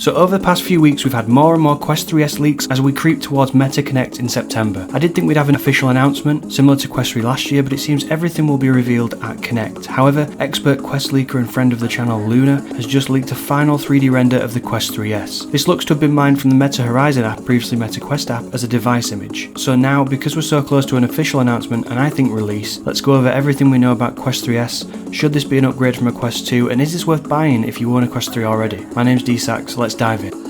So over the past few weeks we've had more and more Quest 3S leaks as we creep towards Meta Connect in September. I did think we'd have an official announcement, similar to Quest 3 last year, but it seems everything will be revealed at Connect. However, expert Quest leaker and friend of the channel Luna has just leaked a final 3D render of the Quest 3S. This looks to have been mined from the Meta Horizon app, previously Meta Quest app, as a device image. So now, because we're so close to an official announcement and I think release, let's go over everything we know about Quest 3S. Should this be an upgrade from a Quest 2, and is this worth buying if you own a Quest 3 already? My name's DSAC, so let's dive in.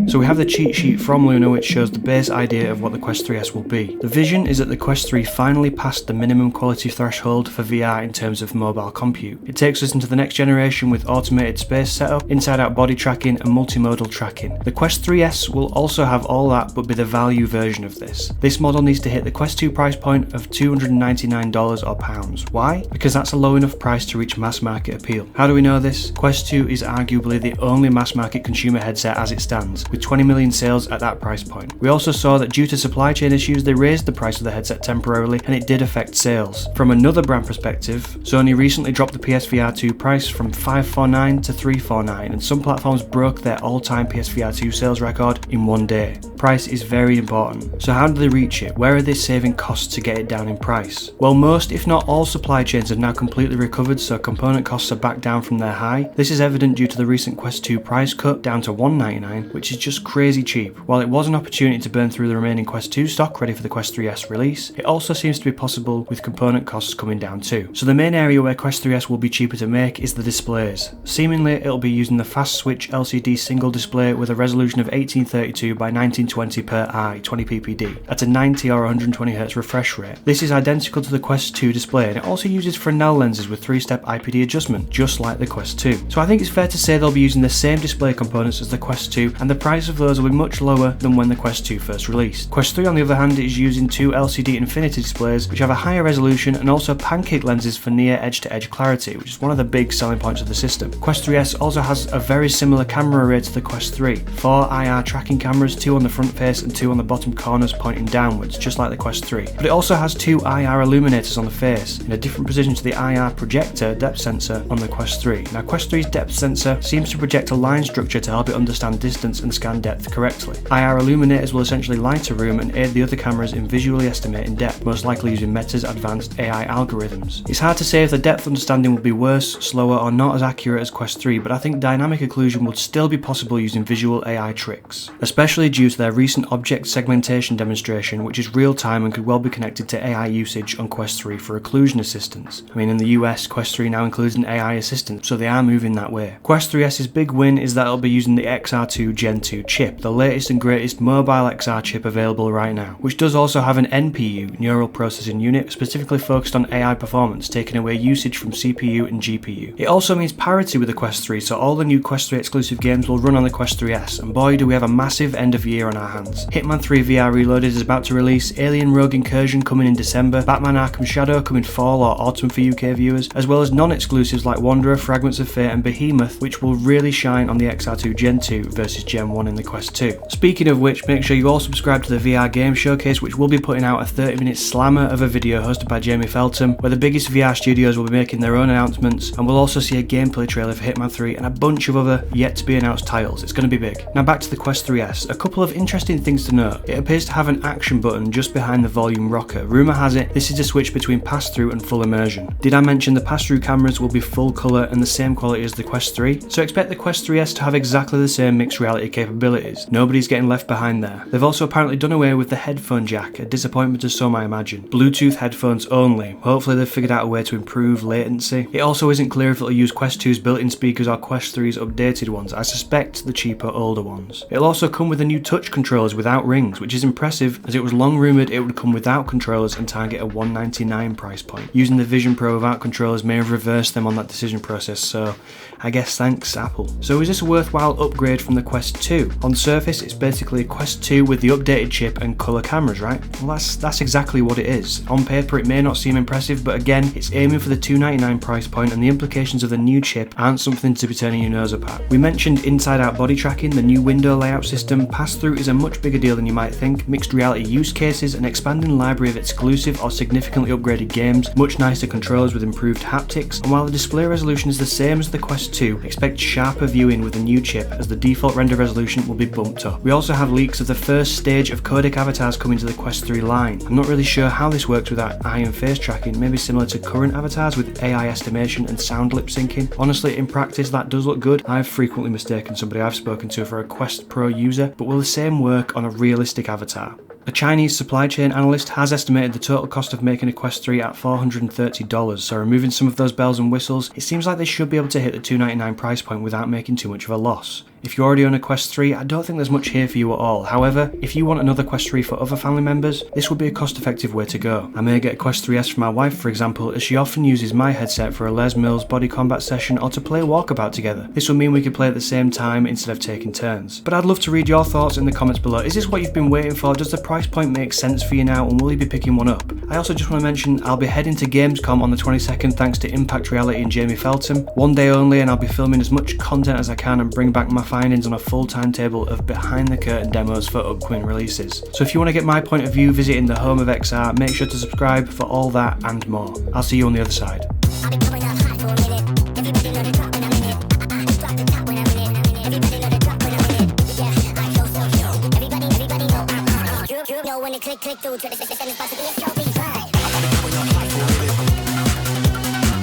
So we have the cheat sheet from Luna which shows the base idea of what the Quest 3S will be. The vision is that the Quest 3 finally passed the minimum quality threshold for VR in terms of mobile compute. It takes us into the next generation with automated space setup, inside-out body tracking and multimodal tracking. The Quest 3S will also have all that but be the value version of this. This model needs to hit the Quest 2 price point of $299 or pounds. Why? Because that's a low enough price to reach mass market appeal. How do we know this? Quest 2 is arguably the only mass market consumer headset as it stands, with 20 million sales at that price point. We also saw that due to supply chain issues they raised the price of the headset temporarily and it did affect sales. From another brand perspective, Sony recently dropped the PSVR 2 price from $549 to $349 and some platforms broke their all-time PSVR 2 sales record in one day. Price is very important. So how do they reach it? Where are they saving costs to get it down in price? Well, most if not all supply chains have now completely recovered, so component costs are back down from their high. This is evident due to the recent Quest 2 price cut down to $199, which is just crazy cheap. While it was an opportunity to burn through the remaining Quest 2 stock ready for the Quest 3S release, it also seems to be possible with component costs coming down too. So the main area where Quest 3S will be cheaper to make is the displays. Seemingly it'll be using the fast switch LCD single display with a resolution of 1832 by 1920 per eye, 20 ppd, at a 90 or 120Hz refresh rate. This is identical to the Quest 2 display and it also uses Fresnel lenses with 3-step IPD adjustment, just like the Quest 2. So I think it's fair to say they'll be using the same display components as the Quest 2 and the price of those will be much lower than when the Quest 2 first released. Quest 3 on the other hand is using two LCD Infinity displays which have a higher resolution and also pancake lenses for near edge-to-edge clarity, which is one of the big selling points of the system. Quest 3S also has a very similar camera array to the Quest 3. 4 IR tracking cameras, 2 on the front face and 2 on the bottom corners pointing downwards, just like the Quest 3. But it also has 2 IR illuminators on the face, in a different position to the IR projector depth sensor on the Quest 3. Now Quest 3's depth sensor seems to project a line structure to help it understand distance and scan depth correctly. IR illuminators will essentially light a room and aid the other cameras in visually estimating depth, most likely using Meta's advanced AI algorithms. It's hard to say if the depth understanding will be worse, slower or not as accurate as Quest 3, but I think dynamic occlusion would still be possible using visual AI tricks, especially due to their recent object segmentation demonstration, which is real time and could well be connected to AI usage on Quest 3 for occlusion assistance. I mean, in the US, Quest 3 now includes an AI assistant, so they are moving that way. Quest 3S's big win is that it'll be using the XR2 Gen 2 chip, the latest and greatest mobile XR chip available right now, which does also have an NPU, neural processing unit, specifically focused on AI performance, taking away usage from CPU and GPU. It also means parity with the Quest 3, so all the new Quest 3 exclusive games will run on the Quest 3S, and boy do we have a massive end of year on our hands. Hitman 3 VR Reloaded is about to release, Alien Rogue Incursion coming in December, Batman Arkham Shadow coming fall or autumn for UK viewers, as well as non-exclusives like Wanderer, Fragments of Fate and Behemoth, which will really shine on the XR2 Gen 2 versus Gen 1 in the Quest 2. Speaking of which, make sure you all subscribe to the VR Game Showcase, which will be putting out a 30-minute slammer of a video hosted by Jamie Feltham, where the biggest VR studios will be making their own announcements, and we'll also see a gameplay trailer for Hitman 3 and a bunch of other yet to be announced titles. It's going to be big. Now back to the Quest 3S. A couple of interesting things to note. It appears to have an action button just behind the volume rocker. Rumour has it this is a switch between pass-through and full immersion. Did I mention the pass-through cameras will be full colour and the same quality as the Quest 3? So expect the Quest 3S to have exactly the same mixed reality capabilities. Nobody's getting left behind there. They've also apparently done away with the headphone jack, a disappointment to some I imagine. Bluetooth headphones only. Hopefully they've figured out a way to improve latency. It also isn't clear if it'll use Quest 2's built-in speakers or Quest 3's updated ones. I suspect the cheaper older ones. It'll also come with the new touch controllers without rings, which is impressive as it was long rumoured it would come without controllers and target a $199 price point. Using the Vision Pro without controllers may have reversed them on that decision process, so I guess thanks Apple. So is this a worthwhile upgrade from the Quest 2? 2. On the surface, it's basically a Quest 2 with the updated chip and colour cameras, right? Well, that's exactly what it is. On paper, it may not seem impressive, but again, it's aiming for the $299 price point, and the implications of the new chip aren't something to be turning your nose up at. We mentioned inside-out body tracking, the new window layout system. Pass-through is a much bigger deal than you might think. Mixed reality use cases, an expanding library of exclusive or significantly upgraded games, much nicer controllers with improved haptics, and while the display resolution is the same as the Quest 2, expect sharper viewing with the new chip as the default render resolution will be bumped up. We also have leaks of the first stage of codec avatars coming to the Quest 3 line. I'm not really sure how this works without eye and face tracking, maybe similar to current avatars with AI estimation and sound lip syncing. Honestly, in practice that does look good. I've frequently mistaken somebody I've spoken to for a Quest Pro user, but will the same work on a realistic avatar? A Chinese supply chain analyst has estimated the total cost of making a Quest 3 at $430, so removing some of those bells and whistles, it seems like they should be able to hit the $299 price point without making too much of a loss. If you already own a Quest 3, I don't think there's much here for you at all. However, if you want another Quest 3 for other family members, this would be a cost-effective way to go. I may get a Quest 3S for my wife, for example, as she often uses my headset for a Les Mills body combat session or to play walkabout together. This will mean we could play at the same time instead of taking turns. But I'd love to read your thoughts in the comments below. Is this what you've been waiting for? Does the price point make sense for you now, and will you be picking one up? I also just want to mention I'll be heading to Gamescom on the 22nd thanks to Impact Reality and Jamie Feltham. One day only, and I'll be filming as much content as I can and bring back my findings on a full timetable of behind the curtain demos for upcoming releases. So if you want to get my point of view visiting the home of XR, make sure to subscribe for all that and more. I'll see you on the other side. Click through to the system is possibly a